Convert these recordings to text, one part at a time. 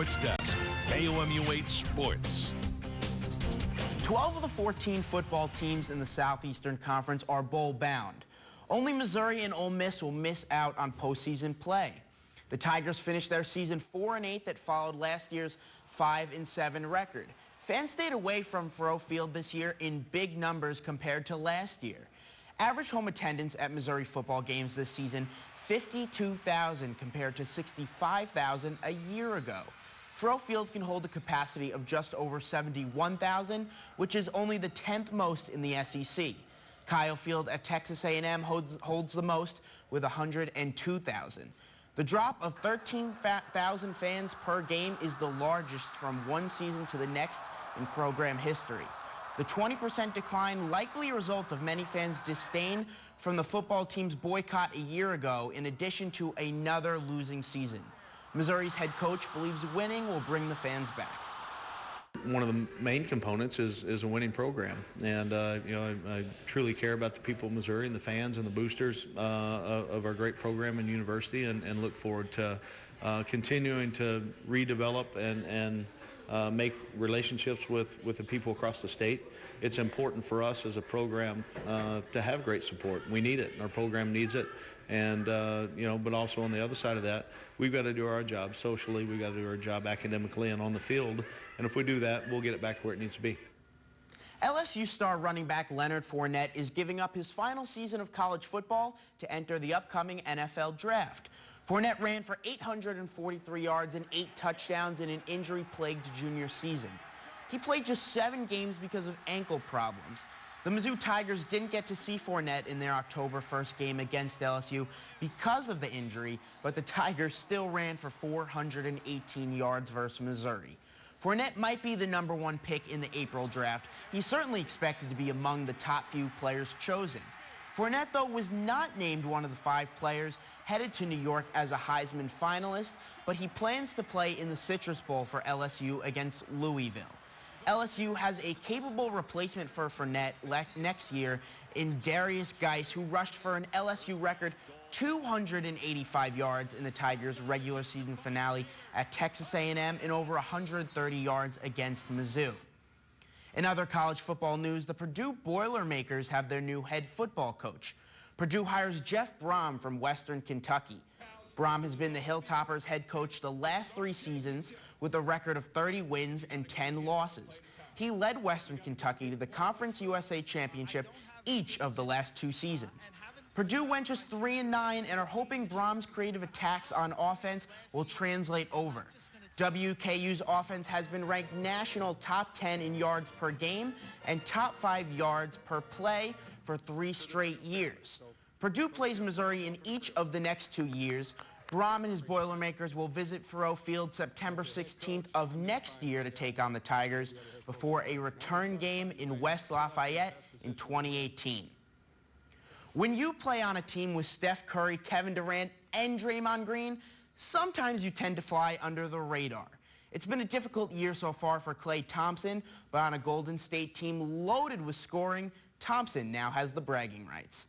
Sports Desk, KOMU 8 Sports. 12 of the 14 football teams in the Southeastern Conference are bowl-bound. Only Missouri and Ole Miss will miss out on postseason play. The Tigers finished their season 4-8 that followed last year's 5-7 record. Fans stayed away from Faurot Field this year in big numbers compared to last year. Average home attendance at Missouri football games this season, 52,000 compared to 65,000 a year ago. Faurot Field can hold a capacity of just over 71,000, which is only the 10th most in the SEC. Kyle Field at Texas A&M holds the most with 102,000. The drop of 13,000 fans per game is the largest from one season to the next in program history. The 20% decline likely a result of many fans' disdain from the football team's boycott a year ago, in addition to another losing season. Missouri's head coach believes winning will bring the fans back. One of the main components is a winning program, and I truly care about the people of Missouri and the fans and the boosters of our great program and university, and look forward to continuing to redevelop and make relationships with the people across the state. It's important for us as a program to have great support. We need it. Our program needs it. And, but also on the other side of that, we've got to do our job socially. We've got to do our job academically and on the field. And if we do that, we'll get it back where it needs to be. LSU star running back Leonard Fournette is giving up his final season of college football to enter the upcoming NFL draft. Fournette ran for 843 yards and 8 touchdowns in an injury-plagued junior season. He played just 7 games because of ankle problems. The Mizzou Tigers didn't get to see Fournette in their October 1st game against LSU because of the injury, but the Tigers still ran for 418 yards versus Missouri. Fournette might be the #1 pick in the April draft. He's certainly expected to be among the top few players chosen. Fournette, though, was not named one of the 5 players headed to New York as a Heisman finalist, but he plans to play in the Citrus Bowl for LSU against Louisville. LSU has a capable replacement for Fournette next year in Darius Geis, who rushed for an LSU record 285 yards in the Tigers' regular season finale at Texas A&M and over 130 yards against Mizzou. In other college football news, the Purdue Boilermakers have their new head football coach. Purdue hires Jeff Brom from Western Kentucky. Brom has been the Hilltoppers head coach the last 3 seasons with a record of 30 wins and 10 losses. He led Western Kentucky to the Conference USA Championship each of the last 2 seasons. Purdue went just 3-9 and are hoping Brom's creative attacks on offense will translate over. WKU's offense has been ranked national top 10 in yards per game and top 5 yards per play for 3 straight years. Purdue plays Missouri in each of the next 2 years. Brom and his Boilermakers will visit Faurot Field September 16th of next year to take on the Tigers before a return game in West Lafayette in 2018. When you play on a team with Steph Curry, Kevin Durant, and Draymond Green, sometimes you tend to fly under the radar. It's been a difficult year so far for Klay Thompson, but on a Golden State team loaded with scoring, Thompson now has the bragging rights.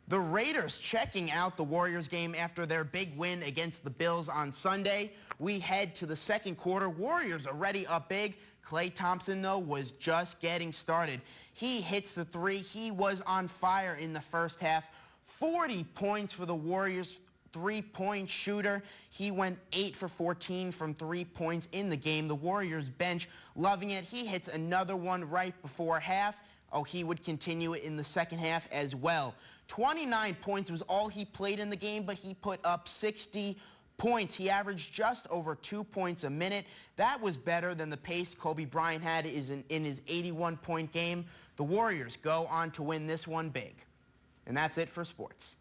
The Raiders checking out the Warriors game after their big win against the Bills on Sunday. We head to the second quarter. Warriors already up big. Klay Thompson, though, was just getting started. He hits the 3. He was on fire in the first half. 40 points for the Warriors three-point shooter. He went 8 for 14 from 3 points in the game. The Warriors bench loving it. He hits another one right before half. Oh, he would continue it in the second half as well. 29 points was all he played in the game, but he put up 60 points. He averaged just over 2 points a minute. That was better than the pace Kobe Bryant had in his 81-point game. The Warriors go on to win this one big. And that's it for sports.